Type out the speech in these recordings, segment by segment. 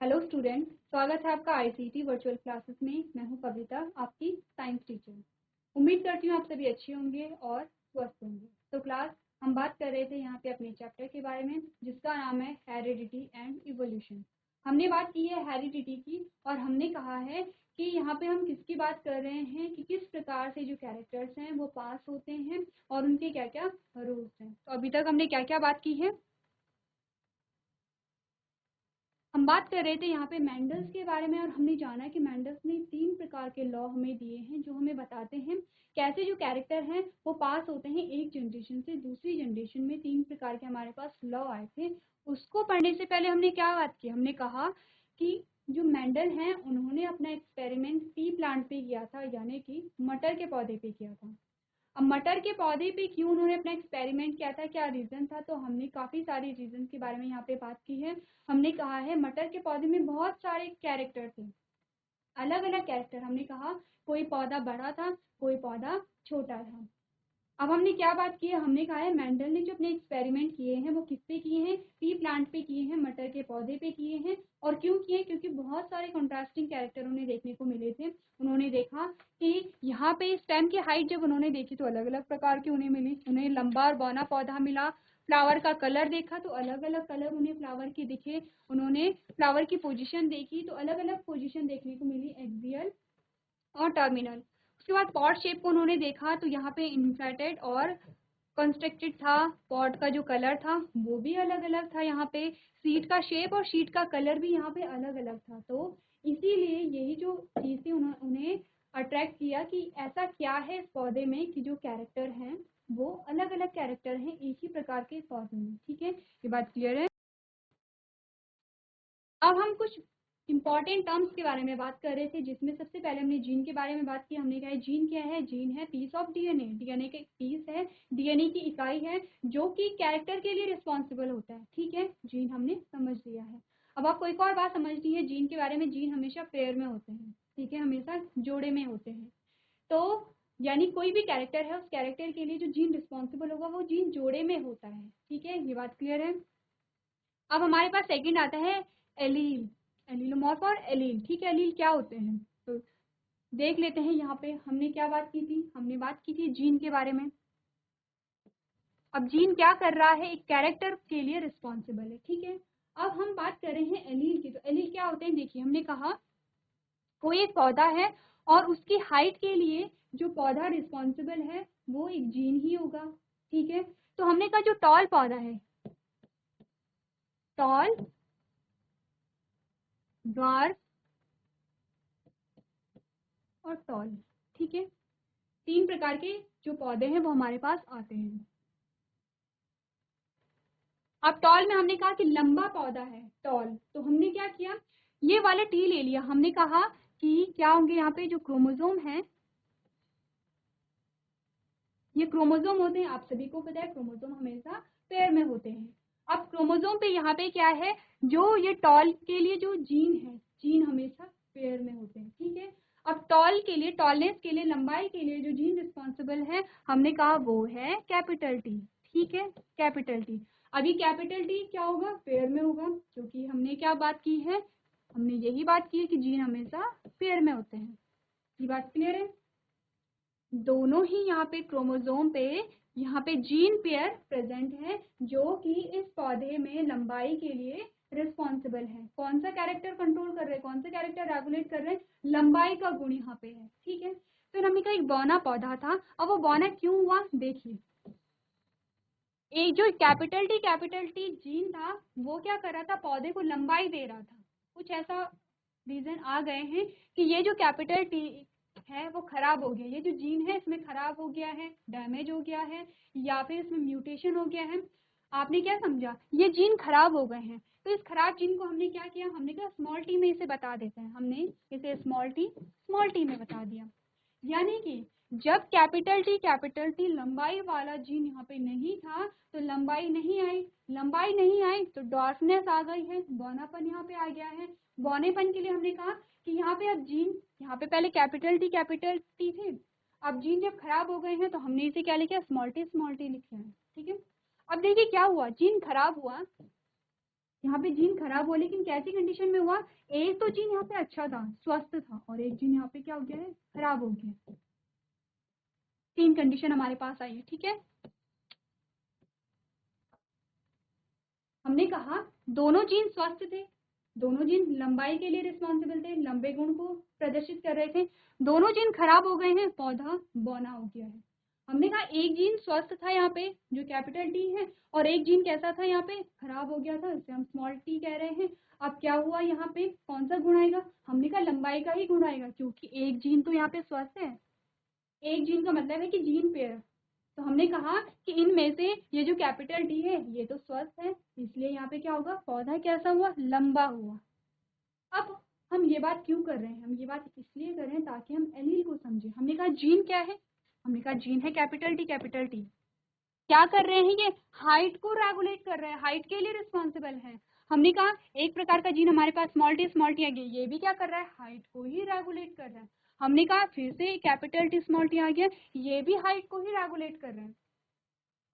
Hello student, स्वागत है आपका आईसीटी वर्चुअल क्लासेस में। मैं हूं कविता, आपकी साइंस टीचर। उम्मीद करती हूं आप सभी अच्छे होंगे और स्वस्थ होंगे। तो क्लास हम बात कर रहे थे यहाँ पे अपने चैप्टर के बारे में, जिसका नाम है हेरिडिटी एंड इवोल्यूशन। हमने बात की है हेरिडिटी की और हमने कहा है कि यहाँ पे हम किसकी बात कर रहे हैं कि किस प्रकार से जो कैरेक्टर्स हैं वो पास होते हैं और उनके क्या क्या रूल्स हैं। तो अभी तक हमने क्या क्या बात की है। हम बात कर रहे थे यहाँ पे मेंडल्स के बारे में और हमने जाना कि मेंडल्स ने 3 प्रकार के लॉ हमें दिए हैं जो हमें बताते हैं कैसे जो कैरेक्टर हैं वो पास होते हैं एक जनरेशन से दूसरी जनरेशन में। 3 प्रकार के हमारे पास लॉ आए थे। उसको पढ़ने से पहले हमने क्या बात की, हमने कहा कि जो मेंडल हैं उन्होंने अपना एक्सपेरिमेंट पी प्लांट पे किया था, यानी कि मटर के पौधे पे किया था। अब मटर के पौधे पे क्यों उन्होंने अपना एक्सपेरिमेंट किया था, क्या रीज़न था, तो हमने काफ़ी सारे रीज़न के बारे में यहाँ पे बात की है। हमने कहा है मटर के पौधे में बहुत सारे कैरेक्टर थे, अलग अलग कैरेक्टर। हमने कहा कोई पौधा बड़ा था, कोई पौधा छोटा था। अब हमने क्या बात की है, हमने कहा है मेंडल ने जो अपने एक्सपेरिमेंट किए हैं वो किस पे किए हैं, पी प्लांट पे किए हैं, मटर के पौधे पे किए हैं। और क्यों किए, क्योंकि बहुत सारे कंट्रास्टिंग कैरेक्टर उन्हें देखने को मिले थे। उन्होंने देखा कि यहाँ पे स्टेम की हाइट जब उन्होंने देखी तो अलग अलग प्रकार की उन्हें मिली। उन्हें लंबा और बौना पौधा मिला। फ्लावर का कलर देखा तो अलग अलग कलर उन्हें फ्लावर के दिखे। उन्होंने फ्लावर की पोजिशन देखी तो अलग अलग पोजिशन देखने को मिली, एक्सियल और टर्मिनल। उसके बाद पॉट शेप को उन्होंने देखा तो यहाँ पे इन्फ्लेटेड और कंस्ट्रक्टेड था। पॉट का जो कलर था वो भी अलग अलग था। यहाँ पे सीड का शेप और शीट का कलर भी यहाँ पे अलग अलग था। तो इसीलिए यही जो चीज़ें उन्हें अट्रैक्ट किया कि ऐसा क्या है इस पौधे में कि जो कैरेक्टर हैं वो अलग अलग कैरेक्टर हैं एक ही प्रकार के पौधे में। ठीक है, ये बात क्लियर है। अब हम कुछ इंपॉर्टेंट टर्म्स के बारे में बात कर रहे थे, जिसमें सबसे पहले हमने जीन के बारे में बात की। हमने कहा जीन क्या है, जीन है पीस ऑफ डीएनए। डीएनए का एक पीस है, डीएनए की इकाई है जो कि कैरेक्टर के लिए रिस्पॉन्सिबल होता है। ठीक है, जीन हमने समझ लिया है। अब आपको एक और बात समझनी है जीन के बारे में। जीन हमेशा पेयर में होते हैं, ठीक है, हमेशा जोड़े में होते हैं। तो यानी कोई भी कैरेक्टर है उस कैरेक्टर के लिए जो जीन रिस्पॉन्सिबल होगा वो जीन जोड़े में होता है। ठीक है, ये बात क्लियर है। अब हमारे पास सेकंड आता है एलील, एलीलोमॉर्फ और एलील। ठीक है, एलील क्या होते हैं तो देख लेते हैं। यहाँ पे हमने क्या बात की थी, हमने बात की थी जीन के बारे में। अब जीन क्या कर रहा है, एक कैरेक्टर के लिए रिस्पॉन्सिबल है। ठीक है, अब हम बात कर रहे हैं एलील की। तो एलील क्या होते हैं, देखिए हमने कहा कोई एक पौधा है और उसकी हाइट के लिए जो पौधा रिस्पॉन्सिबल है वो एक जीन ही होगा। ठीक है, तो हमने कहा जो टॉल पौधा है, टॉल, ड्वार्फ और टॉल। ठीक है, 3 प्रकार के जो पौधे हैं वो हमारे पास आते हैं। अब टॉल में हमने कहा कि लंबा पौधा है टॉल, तो हमने क्या किया, ये वाला टी ले लिया। हमने कहा कि क्या होंगे यहाँ पे जो क्रोमोसोम है, ये क्रोमोसोम होते हैं। आप सभी को पता है क्रोमोसोम हमेशा पेयर में होते हैं। अब क्रोमोसोम पे यहाँ पे क्या है, जो ये टॉल के लिए जो जीन है, जीन हमेशा पेयर में होते हैं। ठीक है, अब टॉल के लिए, टॉलनेस के लिए, लंबाई के लिए जो जीन रिस्पॉन्सिबल है हमने कहा वो है कैपिटल टी। ठीक है, कैपिटल टी। अभी कैपिटल टी क्या होगा, पेयर में होगा, क्योंकि हमने क्या बात की है, हमने यही बात की है कि जीन हमेशा पेयर में होते हैं। ये बात क्लियर है। दोनों ही यहाँ पे क्रोमोसोम पे यहाँ पे जीन पेयर प्रेजेंट है जो कि इस पौधे में लंबाई के लिए रिस्पॉन्सिबल है। कौन सा कैरेक्टर कंट्रोल कर रहे हैं, कौन सा कैरेक्टर रेगुलेट कर रहे हैं, लंबाई का गुण यहाँ पे है। ठीक है, फिर हमने कहा एक बौना पौधा था। अब वो बौना क्यों हुआ, देखिए एक जो कैपिटल टी जीन था वो क्या कर रहा था, पौधे को लंबाई दे रहा था। कुछ ऐसा रीजन आ गए हैं कि ये जो कैपिटल टी है वो खराब हो गया, ये जो जीन है इसमें खराब हो गया है, डैमेज हो गया है, या फिर इसमें म्यूटेशन हो गया है। आपने क्या समझा, ये जीन खराब हो गए हैं। तो इस खराब जीन को हमने क्या किया, हमने कहा स्मॉल टी में इसे बता देते हैं। हमने इसे स्मॉल टी में बता दिया। यानी कि जब कैपिटल टी लंबाई वाला जीन यहाँ पे नहीं था तो लंबाई नहीं आई, लंबाई नहीं आई तो डॉर्फनेस आ गई है, बौनापन यहाँ पे आ गया है। बौनेपन के लिए हमने कहा कि यहाँ पे अब जीन, यहाँ पे पहले कैपिटल टी थे, अब जीन जब खराब हो गए हैं तो हमने इसे क्या लिखा, स्मॉल टी लिखा है। ठीक है, अब देखिए क्या हुआ, जीन खराब हुआ, यहाँ पे जीन खराब हुआ, लेकिन कैसी कंडीशन में हुआ? एक तो जीन यहाँ पे अच्छा था, स्वस्थ था, और एक जीन यहाँ पे क्या हो गया है? खराब हो गया। 3 कंडीशन हमारे पास आई है, ठीक है। हमने कहा दोनों जीन स्वस्थ थे, दोनों जीन लंबाई के लिए रिस्पॉन्सिबल थे, लंबे गुण को प्रदर्शित कर रहे थे। दोनों जीन खराब हो गए हैं, पौधा बौना हो गया है। हमने कहा एक जीन स्वस्थ था यहाँ पे जो कैपिटल टी है, और एक जीन कैसा था यहाँ पे? खराब हो गया था, इसे हम स्मॉल टी कह रहे हैं। अब क्या हुआ यहाँ पे? कौन सा गुण आएगा? हमने कहा लंबाई का ही गुण आएगा, क्योंकि एक जीन तो यहाँ पे स्वस्थ है। एक जीन का मतलब है कि जीन पेयर। तो हमने कहा कि इनमें से ये जो कैपिटल टी है ये तो स्वस्थ है, इसलिए यहाँ पे क्या होगा? पौधा कैसा हुआ? लंबा हुआ। अब हम ये बात क्यों कर रहे हैं? हम ये बात इसलिए कर रहे हैं ताकि हम एलील को समझें। हमने कहा जीन क्या है? हमने कहा जीन है कैपिटल टी। कैपिटल टी क्या कर रहे हैं? ये हाइट को रेगुलेट कर रहे हैं, हाइट के लिए रिस्पॉन्सिबल है। हमने कहा एक प्रकार का जीन हमारे पास स्मॉल टी आ गया, ये भी क्या कर रहा है? हाइट को ही रेगुलेट कर रहा है। हमने कहा फिर से कैपिटल टी स्मॉल टी आ गया, ये भी हाइट को ही रेगुलेट कर रहे हैं,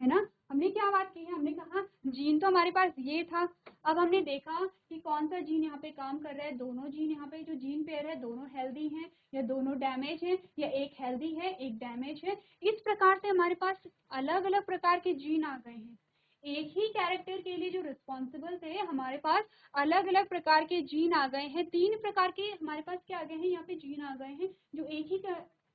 है ना। हमने क्या बात की है? हमने कहा जीन तो हमारे पास ये था। अब हमने देखा कि कौन सा जीन यहाँ पे काम कर रहा है। दोनों जीन यहाँ पे जो जीन पेयर है दोनों हेल्दी हैं या दोनों डैमेज हैं, या एक हेल्दी है एक डैमेज है। इस प्रकार से हमारे पास अलग अलग प्रकार के जीन आ गए हैं। एक ही कैरेक्टर के लिए जो रिस्पॉन्सिबल थे हमारे पास अलग अलग प्रकार के जीन आ गए हैं। 3 प्रकार के हमारे पास क्या आ गए हैं? यहाँ पे जीन आ गए हैं जो एक ही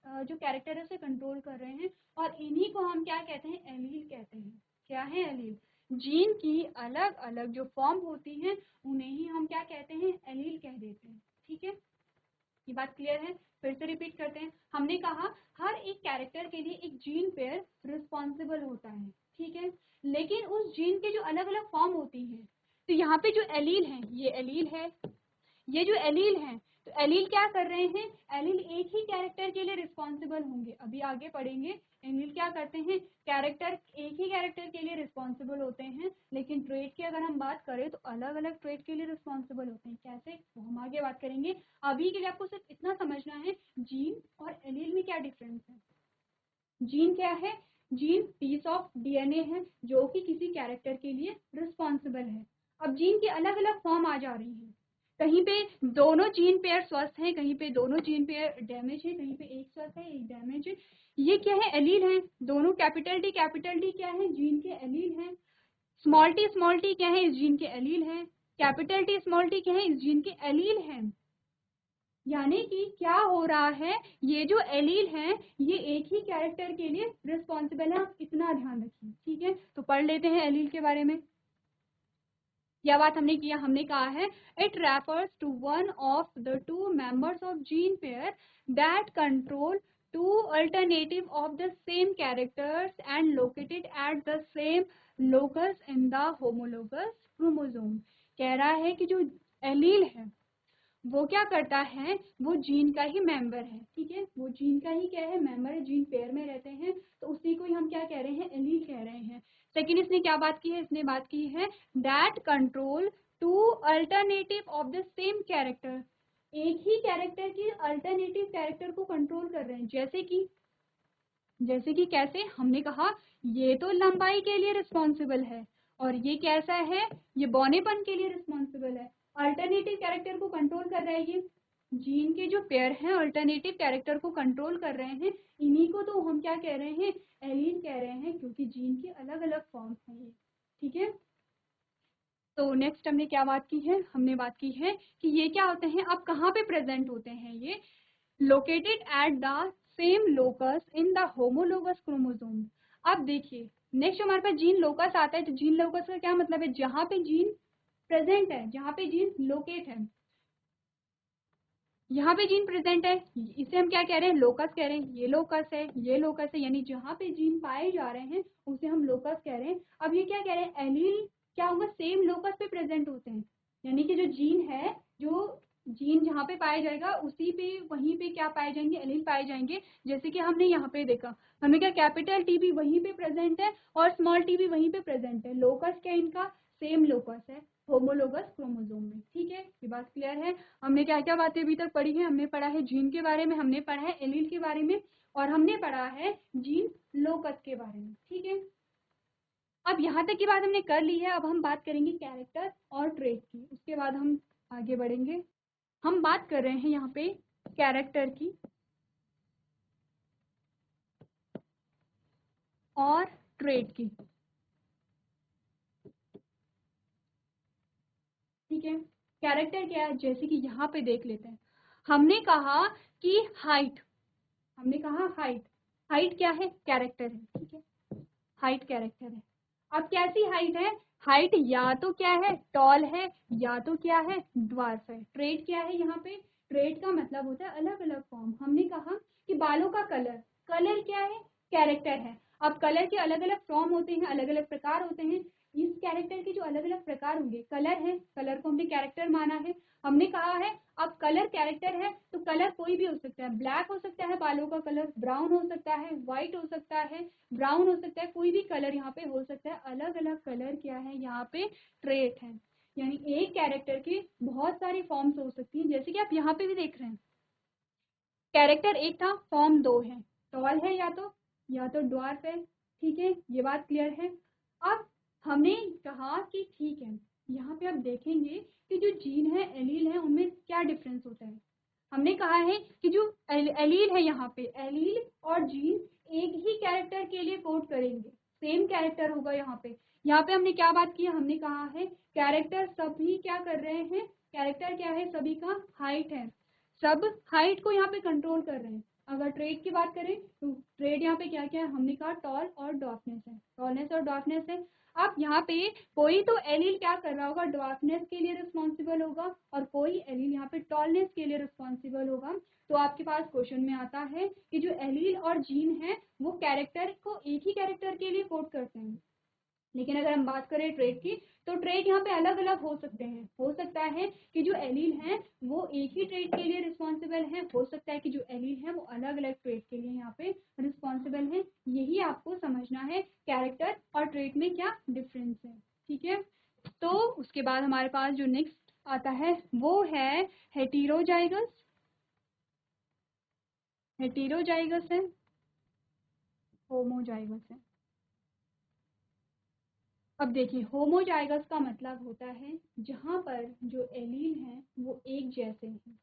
जो कैरेक्टर है उसे कंट्रोल कर रहे हैं, और इन्हीं को हम क्या कहते हैं? एलील कहते हैं। क्या है एलील? जीन की अलग अलग जो फॉर्म होती हैं उन्हें ही हम क्या कहते हैं? एलील कह देते हैं, ठीक है। ये बात क्लियर है? फिर से रिपीट करते हैं। हमने कहा हर एक कैरेक्टर के लिए एक जीन पेयर रिस्पॉन्सिबल होता है, ठीक है, लेकिन उस जीन के जो अलग अलग फॉर्म होती हैं, तो यहाँ पे जो एलील है ये एलील है, ये जो एलील हैं, तो एलील क्या कर रहे हैं? एलील एक ही कैरेक्टर के लिए रिस्पॉन्सिबल होंगे। अभी आगे पढ़ेंगे एलील क्या करते हैं। कैरेक्टर एक ही कैरेक्टर के लिए रिस्पॉन्सिबल होते हैं, लेकिन ट्रेट की अगर हम बात करें तो अलग अलग ट्रेट के लिए रिस्पॉन्सिबल होते हैं। कैसे? तो हम आगे बात करेंगे। अभी के लिए आपको सिर्फ इतना समझना है जीन और एलील में क्या डिफरेंस है। जीन क्या है? जीन पीस ऑफ डीएनए है जो कि किसी कैरेक्टर के लिए रिस्पॉन्सिबल है। अब जीन की अलग अलग फॉर्म आ जा रही हैं। कहीं पे दोनों जीन पेयर स्वस्थ हैं, कहीं पे दोनों जीन पेयर डैमेज है, कहीं पे एक स्वस्थ है एक डैमेज है। ये क्या है? एलील है। दोनों कैपिटल टी क्या है? जीन के एलील है। स्मॉल टी क्या है? इस जीन के एलील है। कैपिटल टी स्मॉल टी क्या है? इस जीन के एलील है। यानी कि क्या हो रहा है? ये जो एलील हैं ये एक ही कैरेक्टर के लिए रिस्पॉन्सिबल है। आप इतना ध्यान रखिए, ठीक है। तो पढ़ लेते हैं एलील के बारे में। क्या बात हमने किया? हमने कहा है it refers to one of the 2 members of gene pair that control 2 alternative of the same characters and located at the same locus in the homologous chromosome. कह रहा है कि जो एलील है वो क्या करता है? वो जीन का ही मेंबर है, ठीक है। वो जीन का ही क्या है? मेंबर है, जीन पेयर में रहते हैं, तो उसी को ही हम क्या कह रहे हैं? एलील कह रहे हैं। सेकंड इसने क्या बात की है? इसने बात की है that control 2 alternative of the same character. एक ही कैरेक्टर की अल्टरनेटिव कैरेक्टर को कंट्रोल कर रहे हैं। जैसे कि कैसे? हमने कहा ये तो लंबाई के लिए रिस्पॉन्सिबल है, और ये कैसा है? ये बौनेपन के लिए रिस्पॉन्सिबल है। अल्टरनेटिव कैरेक्टर को कंट्रोल कर रहा है ये जीन के जो पेयर हैं, अल्टरनेटिव कैरेक्टर को कंट्रोल कर रहे हैं। इन्हीं को तो हम क्या कह रहे हैं? एलील कह रहे हैं, क्योंकि जीन की अलग अलग फॉर्म्स हैं ये, ठीक है। तो नेक्स्ट हमने क्या बात की है? हमने बात की है कि ये क्या होते हैं, अब कहाँ पे प्रेजेंट होते हैं ये? Located at the same locus in the homologous chromosome. अब देखिए नेक्स्ट हमारे पास जीन लोकस आता है। तो जीन लोकस का क्या मतलब है? जहां पे जीन प्रेजेंट है, जहां पे जीन लोकेट है, यहाँ पे जीन प्रेजेंट है, इसे हम क्या कह रहे हैं? लोकस कह रहे हैं। ये लोकस है, ये लोकस है, यानी जहाँ पे जीन पाए जा रहे हैं उसे हम लोकस कह रहे हैं। अब ये क्या कह रहे हैं? एलील क्या होगा? सेम लोकस पे प्रेजेंट होते हैं, यानी कि जो जीन है, जो जीन जहाँ पे पाया जाएगा उसी पे वहीं पे क्या पाए जाएंगे? एलील पाए जाएंगे। जैसे कि हमने यहाँ पे देखा, हमने क्या कैपिटल टी भी वहीं पे प्रेजेंट है और स्मॉल टी भी वहीं पे प्रेजेंट है। लोकस क्या इनका? सेम लोकस है होमोलोगस क्रोमोसोम में, ठीक है। ये बात क्लियर है? हमने क्या क्या बातें अभी तक पढ़ी है? हमने पढ़ा है जीन के बारे में, हमने पढ़ा है एलील के बारे में, और हमने पढ़ा है जीन लोकस के बारे में, ठीक है। अब यहाँ तक की बात हमने कर ली है। अब हम बात करेंगे कैरेक्टर और ट्रेट की, उसके बाद हम आगे बढ़ेंगे। हम बात कर रहे हैं यहाँ पे कैरेक्टर की और ट्रेट की, ठीक है। कैरेक्टर क्या है, जैसे कि यहाँ पे देख लेते हैं। हमने कहा कि हाइट, हमने कहा हाइट, हाइट क्या है, कैरेक्टर है, ठीक है। हाइट कैरेक्टर है। अब कैसी हाइट है, हाइट या तो क्या है टॉल है, या तो क्या है ड्वार्फ है। ट्रेट क्या है यहाँ पे, ट्रेट का मतलब होता है अलग अलग फॉर्म। हमने कहा कि बालों का कलर, कलर क्या है, कैरेक्टर है। अब कलर के अलग अलग फॉर्म होते हैं, अलग अलग प्रकार होते हैं। इस कैरेक्टर के जो अलग अलग प्रकार होंगे, कलर है, कलर को हमने कैरेक्टर माना है। हमने कहा है अब कलर कैरेक्टर है तो कलर कोई भी हो सकता है, ब्लैक हो सकता है बालों का कलर, ब्राउन हो सकता है, व्हाइट हो सकता है, ब्राउन हो सकता है, कोई भी कलर यहाँ पे हो सकता है। अलग अलग कलर क्या है यहाँ पे, ट्रेट है। यानी एक कैरेक्टर की बहुत सारी फॉर्म्स हो सकती हैं, जैसे कि आप यहाँ पे भी देख रहे हैं। कैरेक्टर एक था, फॉर्म दो है, टॉल है या तो ड्वार्फ है, ठीक है, ये बात क्लियर है। अब हमने कहा कि ठीक है, यहाँ पे आप देखेंगे कि जो जीन है एलील है उनमें क्या डिफरेंस होता है। हमने कहा है कि जो एलील है यहाँ पे, एलील और जीन एक ही कैरेक्टर के लिए कोड करेंगे, सेम कैरेक्टर होगा यहाँ पे। यहाँ पे हमने क्या बात की है, हमने कहा है कैरेक्टर सभी क्या कर रहे हैं, कैरेक्टर क्या है, सभी का हाइट है, सब हाइट को यहाँ पे कंट्रोल कर रहे हैं। अगर ट्रेड की बात करें तो ट्रेड यहाँ पे क्या क्या है, हमने कहा टॉल और डॉर्फनेस है, टॉलनेस और डॉर्फनेस है। अब यहाँ पे कोई तो एलील क्या कर रहा होगा, डॉर्फनेस के लिए रिस्पॉन्सिबल होगा, और कोई एलील यहाँ पे टॉलनेस के लिए रिस्पॉन्सिबल होगा। तो आपके पास क्वेश्चन में आता है कि जो एलील और जीन है वो कैरेक्टर को एक ही कैरेक्टर के लिए कोड करते हैं। लेकिन अगर हम बात करें ट्रेड की, तो ट्रेड यहाँ पे अलग अलग हो सकते हैं। हो सकता है कि जो एलील हैं वो एक ही ट्रेड के लिए रिस्पॉन्सिबल हैं, हो सकता है कि जो एलील हैं वो अलग अलग ट्रेड के लिए यहाँ पे रिस्पॉन्सिबल हैं। यही आपको समझना है कैरेक्टर और ट्रेड में क्या डिफरेंस है, ठीक है। तो उसके बाद हमारे पास जो नेक्स्ट आता है वो है हेटेरोजाइगस, हेटेरोजाइगस है, होमोजाइगस है। अब देखिए होमोजाइगस का मतलब होता है जहाँ पर जो एलील हैं वो एक जैसे हैं,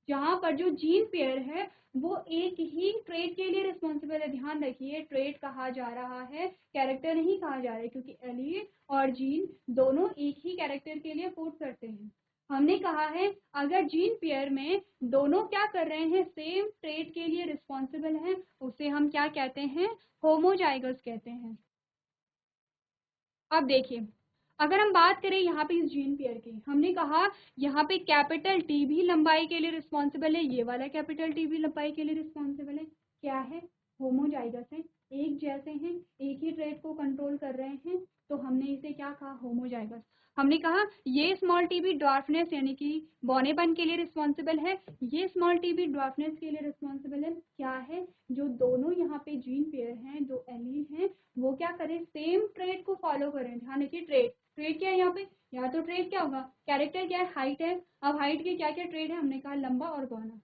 जहाँ पर जो जीन पेयर है वो एक ही ट्रेट के लिए रिस्पॉन्सिबल है। ध्यान रखिए ट्रेट कहा जा रहा है, कैरेक्टर नहीं कहा जा रहा है, क्योंकि एलील और जीन दोनों एक ही कैरेक्टर के लिए कोड करते हैं। हमने कहा है अगर जीन पेयर में दोनों क्या कर रहे हैं, सेम ट्रेट के लिए रिस्पॉन्सिबल हैं, उसे हम क्या कहते हैं, होमोजाइगस कहते हैं। अब देखिए अगर हम बात करें यहाँ पे इस जीन पेयर की, हमने कहा यहाँ पे कैपिटल टी भी लंबाई के लिए रिस्पॉन्सिबल है, ये वाला कैपिटल टी भी लंबाई के लिए रिस्पॉन्सिबल है। क्या है, होमोजाइगस है, एक जैसे हैं, एक ही ट्रेट को कंट्रोल कर रहे हैं, तो हमने इसे क्या कहा, होमोजाइगस। हमने कहा ये स्मॉल टी भी ड्वार्फनेस यानी कि बौनेपन के लिए रिस्पॉन्सिबल है, ये स्मॉल टी भी ड्वार्फनेस के लिए रिस्पॉन्सिबल है। क्या है, जो दोनों यहाँ पे जीन पेयर हैं, जो एलील हैं, वो क्या करें, सेम ट्रेट को फॉलो करें। ध्यान रखिए ट्रेट, ट्रेट क्या है यहाँ पे, या तो ट्रेट क्या होगा, कैरेक्टर क्या है, हाइट है। अब हाइट के क्या क्या ट्रेट है, हमने कहा लंबा और बौना,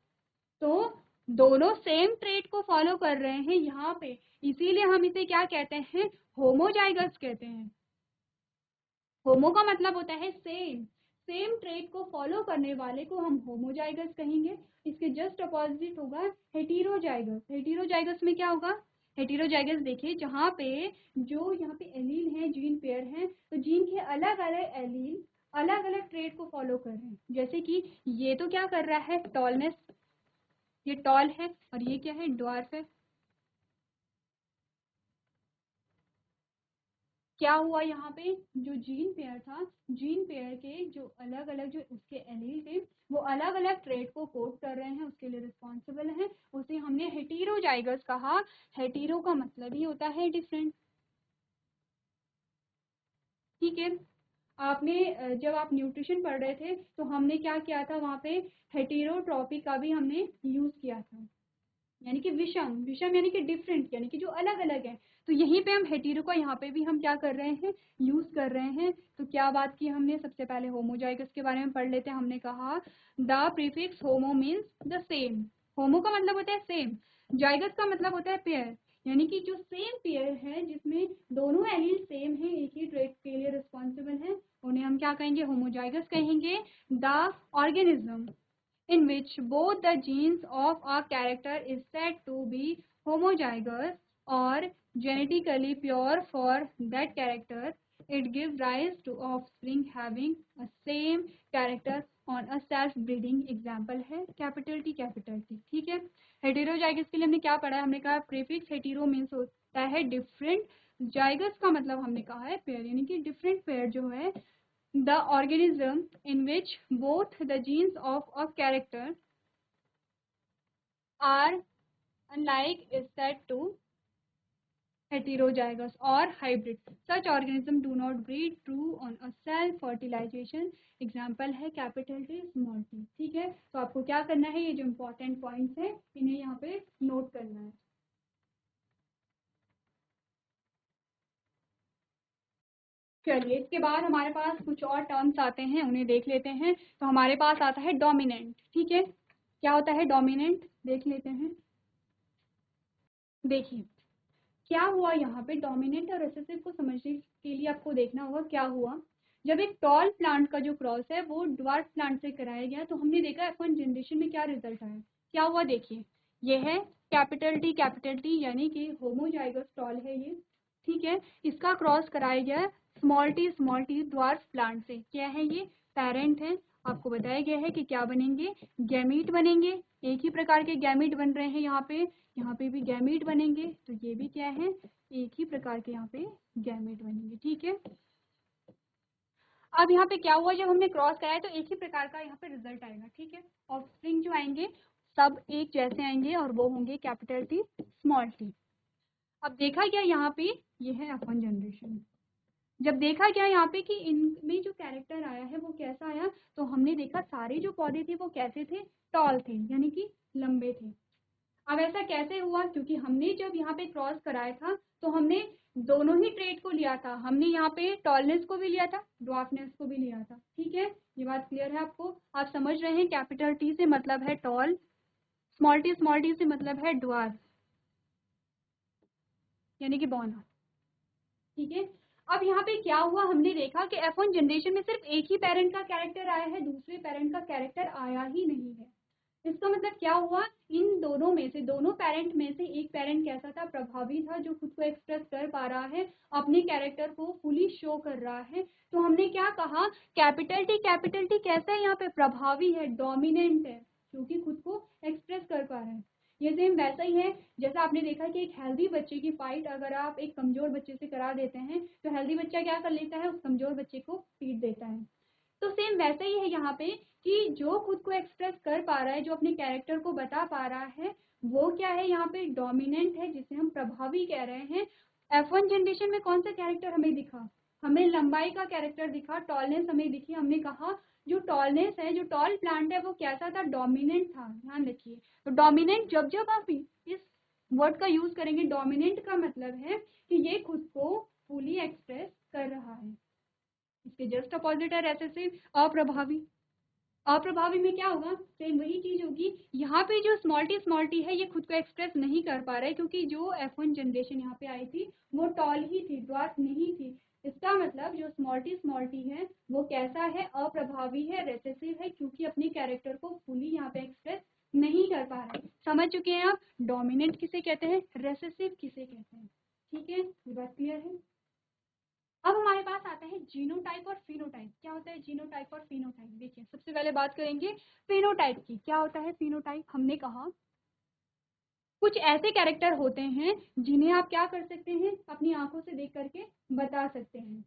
तो दोनों सेम ट्रेट को फॉलो कर रहे हैं यहाँ पे, इसीलिए हम इसे क्या कहते हैं, होमोजाइगस कहते हैं। होमो का मतलब होता है सेम, सेम ट्रेट को फॉलो करने वाले को हम होमोजाइगस कहेंगे। इसके जस्ट अपोजिट होगा हेटेरोजाइगस। हेटेरोजाइगस में क्या होगा, हेटेरोजाइगस देखिए जहाँ पे जो यहाँ पे एलील हैं, जीन पेयर हैं, तो जीन के अलग अलग एलील अलग अलग ट्रेट को फॉलो कर रहे हैं। जैसे कि ये तो क्या कर रहा है, टॉलनेस, ये टॉल है, और ये क्या है, ड्वार्फ है। क्या हुआ यहाँ पे, जो जीन पेयर था, जीन पेयर के जो अलग अलग जो उसके एलील थे वो अलग अलग ट्रेट को कोड कर रहे हैं, उसके लिए रिस्पॉन्सिबल हैं, उसे हमने हेटेरोजाइगस कहा। हेटेरो का मतलब ही होता है डिफरेंट, ठीक है। आपने जब आप न्यूट्रिशन पढ़ रहे थे तो हमने क्या किया था, वहाँ पे हेटेरोट्रॉपी का भी हमने यूज किया था, यानी कि विषम, विषम यानी कि डिफरेंट, यानी कि जो अलग अलग है। तो यहीं पे हम हेटेरो का यहाँ पे भी हम क्या कर रहे हैं, यूज कर रहे हैं। तो क्या बात की हमने, सबसे पहले होमोजाइगस के बारे में पढ़ लेते हैं। हमने कहा the prefix homo means the same, homo का मतलब होता है सेम, जाइगस का मतलब होता है पेयर, यानी कि जो सेम पेयर है जिसमें दोनों एलील सेम है, एक ही ट्रेट के लिए रिस्पॉन्सिबल है, उन्हें हम क्या कहेंगे? होमोजाइगस कहेंगे। The organism in which both the genes of a character is said to be homozygous or genetically pure for that character, it gives rise to offspring having a same character on a self breeding example है capital T capital T. ठीक है, heterozygous के लिए हमने क्या पढ़ा है? हमने कहा प्रीफिक्स हेटेरो मीन्स होता है डिफरेंट, जाइगस का मतलब हमने कहा है पेयर, यानी कि डिफरेंट पेयर जो है the organism in which both the genes of a character are unlike is said to heterozygous or hybrid. Such organisms do not breed true on a self fertilization. Example है capital T small T. ठीक है, तो आपको क्या करना है? ये जो इम्पोर्टेंट पॉइंट्स है इन्हें यहाँ पे नोट करना है। चलिए, इसके बाद हमारे पास कुछ और टर्म्स आते हैं, उन्हें देख लेते हैं। तो हमारे पास आता है डोमिनेंट। ठीक है, क्या होता है डोमिनेंट? देख लेते हैं। देखिए क्या हुआ यहाँ पे, डोमिनेंट और रिसेसिव को समझने के लिए आपको देखना होगा क्या हुआ। जब एक टॉल प्लांट का जो क्रॉस है वो ड्वार्फ प्लांट से कराया गया, तो हमने देखा F1 जनरेशन में क्या रिजल्ट आया, क्या हुआ। देखिए ये है कैपिटल टी यानी कि होमोजाइगस टॉल है ये। ठीक है, इसका क्रॉस कराया गया स्मॉल टी ड्वार्फ प्लांट से। क्या है ये? पेरेंट है। आपको बताया गया है कि क्या बनेंगे? गैमीट बनेंगे। एक ही प्रकार के गैमीट बन रहे हैं यहाँ पे भी गैमीट बनेंगे, तो ये भी क्या है? एक ही प्रकार के यहाँ पे गैमीट बनेंगे। ठीक है, अब यहाँ पे क्या हुआ, जब हमने क्रॉस कराया तो एक ही प्रकार का यहाँ पे रिजल्ट आएगा। ठीक है, ऑफस्प्रिंग जो आएंगे सब एक जैसे आएंगे और वो होंगे कैपिटल टी स्मॉल टी। अब देखा गया यहाँ पे ये है F1 जनरेशन। जब देखा गया यहाँ पे कि इनमें जो कैरेक्टर आया है वो कैसा आया, तो हमने देखा सारे जो पौधे थे वो कैसे थे? टॉल थे, यानी कि लंबे थे। अब ऐसा कैसे हुआ? क्योंकि हमने जब यहाँ पे क्रॉस कराया था तो हमने दोनों ही ट्रेट को लिया था। हमने यहाँ पे टॉलनेस को भी लिया था, ड्वार्फनेस को भी लिया था। ठीक है, ये बात क्लियर है आपको? आप समझ रहे हैं कैपिटल टी से मतलब है टॉल, स्मॉल टी से मतलब है ड्वार्फ, यानी कि बौना। ठीक है, अब यहाँ पे क्या हुआ, हमने देखा कि F1 जनरेशन में सिर्फ एक ही पेरेंट का कैरेक्टर आया है, दूसरे पेरेंट का कैरेक्टर आया ही नहीं है। इसका मतलब क्या हुआ, इन दोनों में से, दोनों पेरेंट में से एक पेरेंट कैसा था? प्रभावी था, जो खुद को एक्सप्रेस कर पा रहा है, अपने कैरेक्टर को फुली शो कर रहा है। तो हमने क्या कहा, कैपिटल टी कैसा है? यहाँ पे प्रभावी है, डोमिनेंट है, क्योंकि खुद को एक्सप्रेस कर पा रहा है। ये सेम वैसा ही है जैसा आपने देखा कि एक हेल्दी बच्चे की फाइट अगर आप एक कमजोर बच्चे से करा देते हैं तो हेल्दी बच्चा क्या कर लेता है? उस कमजोर बच्चे को पीट देता है। तो सेम वैसा ही है यहाँ पे कि जो खुद को एक्सप्रेस कर पा रहा है, जो अपने कैरेक्टर को बता पा रहा है, वो क्या है? यहाँ पे डोमिनेंट है, जिसे हम प्रभावी कह रहे हैं। F1 जनरेशन में कौन सा कैरेक्टर हमें दिखा? हमें लंबाई का कैरेक्टर दिखा, टॉलनेस हमें दिखी। हमने कहा जो टॉलनेस है, जो टॉल प्लांट है, वो कैसा था? डोमिनेंट था। ध्यान रखिए, तो डोमिनेंट जब जब आप इस वर्ड का यूज करेंगे, डोमिनेंट का मतलब है कि ये खुद को फुली एक्सप्रेस कर रहा है। इसके जस्ट अपोजिट है रेसेसिव, अप्रभावी। अप्रभावी में क्या होगा? सेम वही चीज होगी। यहाँ पे जो स्मॉल टी है ये खुद को एक्सप्रेस नहीं कर पा रहा है, क्योंकि जो F1 जनरेशन यहाँ पे आई थी वो टॉल ही थी, ड्वार्फ नहीं थी। इसका मतलब जो स्मॉल टी है वो कैसा है? अप्रभावी है, रेसेसिव है, क्योंकि अपने कैरेक्टर को फुली यहाँ पे एक्सप्रेस नहीं कर पा रहा है। समझ चुके हैं आप? डोमिनेंट किसे कहते हैं, रेसेसिव किसे कहते हैं। ठीक है, ये बात क्लियर है? अब हमारे पास आता है जीनोटाइप और फिनोटाइप। क्या होता है जीनोटाइप और फिनोटाइप? देखिए सबसे पहले बात करेंगे फिनोटाइप की। क्या होता है फिनोटाइप? हमने कहा कुछ ऐसे कैरेक्टर होते हैं जिन्हें आप क्या कर सकते हैं? अपनी आंखों से देख करके बता सकते हैं,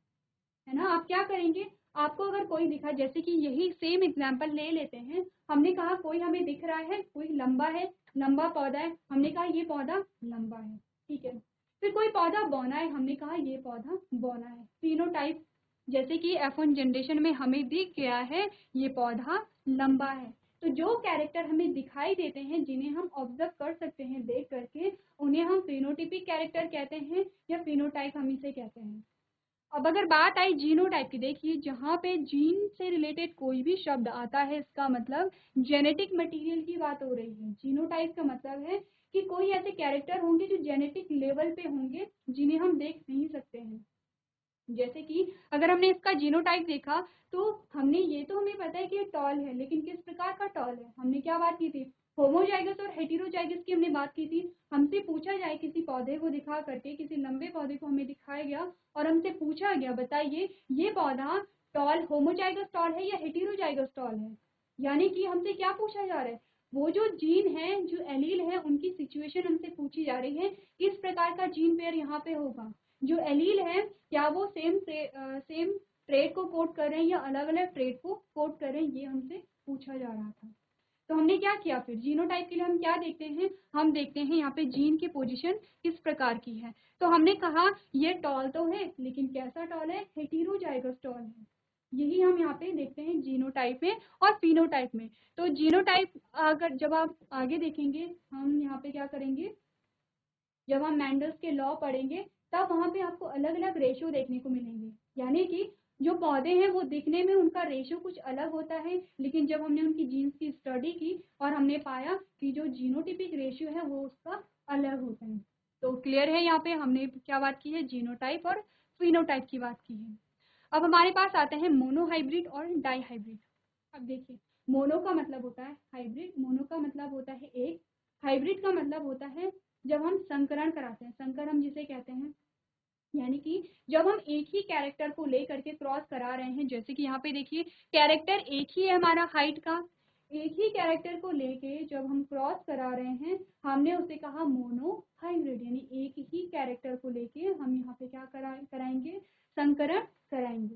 है ना। आप क्या करेंगे? आपको अगर कोई दिखा, जैसे कि यही सेम एग्जांपल ले लेते हैं, हमने कहा कोई हमें दिख रहा है, कोई लंबा है, लंबा पौधा है, हमने कहा ये पौधा लंबा है। ठीक है, फिर कोई पौधा बौना है, हमने कहा ये पौधा बौना है। फिनोटाइप जैसे कि F1 जनरेशन में हमें दिख गया है ये पौधा लंबा है। तो जो कैरेक्टर हमें दिखाई देते हैं, जिन्हें हम ऑब्जर्व कर सकते हैं देख करके, उन्हें हम फिनोटिपिक कैरेक्टर कहते हैं या फिनोटाइप हम इसे कहते हैं। अब अगर बात आई जीनोटाइप की, देखिए जहाँ पे जीन से रिलेटेड कोई भी शब्द आता है इसका मतलब जेनेटिक मटेरियल की बात हो रही है। जीनोटाइप का मतलब है कि कोई ऐसे कैरेक्टर होंगे जो जेनेटिक लेवल पे होंगे जिन्हें हम देख नहीं सकते हैं। जैसे कि अगर हमने इसका जीनोटाइप देखा तो हमने ये तो हमें पता है कि ये टॉल है, लेकिन किस प्रकार का टॉल है? हमने क्या बात की थी? होमोजाइगस और हेटेरोजाइगस की हमने बात की थी। हमसे पूछा जाए किसी पौधे को दिखा करके, किसी लंबे पौधे को हमें दिखाया गया और हमसे पूछा गया बताइए ये पौधा टॉल होमोजाइगस टॉल है या हेटेरोजाइगस टॉल है? यानी कि हमसे क्या पूछा जा रहा है? वो जो जीन है, जो एलील है, उनकी सिचुएशन हमसे पूछी जा रही है, किस प्रकार का जीन पेयर यहाँ पे होगा। जो एलील है क्या वो सेम ट्रेड को कोड कर रहे हैं या अलग अलग ट्रेड को कोड कर रहे हैं, ये हमसे पूछा जा रहा था। तो हमने क्या किया फिर? जीनोटाइप के लिए हम क्या देखते हैं? हम देखते हैं यहाँ पे जीन की पोजीशन किस प्रकार की है। तो हमने कहा ये टॉल तो है, लेकिन कैसा टॉल है? हेटेरोजाइगस टॉल है। यही हम यहाँ पे देखते हैं जीनोटाइप में और फिनोटाइप में। तो जीनोटाइप अगर जब आप आगे देखेंगे, हम यहाँ पे क्या करेंगे, जब हम मैंडल्स के लॉ पढ़ेंगे तब वहाँ पे आपको अलग अलग रेशियो देखने को मिलेंगे। यानी कि जो पौधे हैं वो दिखने में उनका रेशियो कुछ अलग होता है, लेकिन जब हमने उनकी जीन्स की स्टडी की और हमने पाया कि जो जीनोटिपिक रेशियो है वो उसका अलग होता है। तो क्लियर है, यहाँ पे हमने क्या बात की है? जीनोटाइप और फिनोटाइप की बात की है। अब हमारे पास आते हैं मोनोहाइब्रिड और डाईहाइब्रिड। अब देखिए, मोनो का मतलब होता है हाइब्रिड, मोनो का मतलब होता है एक, हाइब्रिड का मतलब होता है जब हम संकरण कराते हैं, संकर हम जिसे कहते हैं, यानी कि जब हम एक ही कैरेक्टर को लेकर के क्रॉस करा रहे हैं। जैसे कि यहाँ पे देखिए कैरेक्टर एक ही है हमारा हाइट का, एक ही कैरेक्टर को लेके जब हम क्रॉस करा रहे हैं हमने उसे कहा मोनो हाइब्रिड, यानी एक ही कैरेक्टर को लेके हम यहाँ पे क्या कराएंगे? संकरण कराएंगे।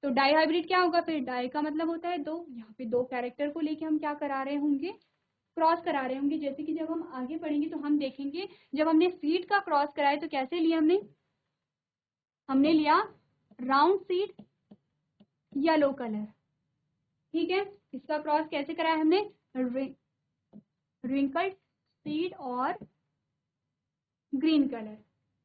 तो डाई हाइब्रिड क्या होगा फिर? डाई का मतलब होता है दो, यहाँ पे दो कैरेक्टर को लेके हम क्या करा रहे होंगे? क्रॉस करा रहे होंगे। जैसे कि जब हम आगे पढ़ेंगे तो हम देखेंगे जब हमने सीड का क्रॉस कराया तो कैसे लिया हमने लिया राउंड सीड येलो कलर, ठीक है। इसका क्रॉस कैसे कराया हमने? रिंकल्ड सीड और ग्रीन कलर,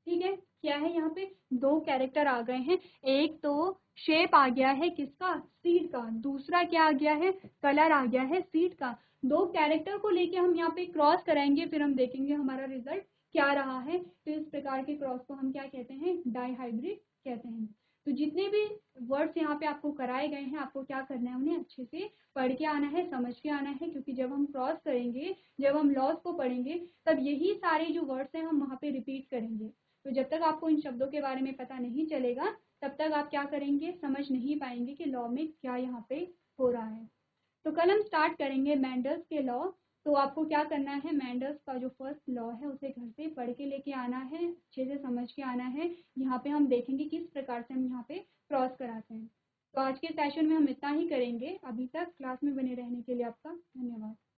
ठीक है। क्या है यहाँ पे? दो कैरेक्टर आ गए हैं, एक तो शेप आ गया है किसका? सीड का, दूसरा क्या आ गया है? कलर आ गया है सीड का। दो कैरेक्टर को लेके हम यहाँ पे क्रॉस कराएंगे, फिर हम देखेंगे हमारा रिजल्ट क्या रहा है। तो इस प्रकार के क्रॉस को हम क्या कहते हैं? डाई हाइब्रिड कहते हैं। तो जितने भी वर्ड्स यहाँ पे आपको कराए गए हैं आपको क्या करना है? उन्हें अच्छे से पढ़ के आना है, समझ के आना है, क्योंकि जब हम क्रॉस करेंगे, जब हम लॉज को पढ़ेंगे तब यही सारे जो वर्ड्स हैं हम वहाँ पे रिपीट करेंगे। तो जब तक आपको इन शब्दों के बारे में पता नहीं चलेगा तब तक आप क्या करेंगे? समझ नहीं पाएंगे कि लॉ में क्या यहाँ पे हो रहा है। तो कल हम स्टार्ट करेंगे मैंडल्स के लॉ। तो आपको क्या करना है? मैंडल्स का जो फर्स्ट लॉ है उसे घर से पढ़ के लेके आना है, अच्छे से समझ के आना है। यहाँ पे हम देखेंगे किस प्रकार से हम यहाँ पे क्रॉस कराते हैं। तो आज के सेशन में हम इतना ही करेंगे। अभी तक क्लास में बने रहने के लिए आपका धन्यवाद।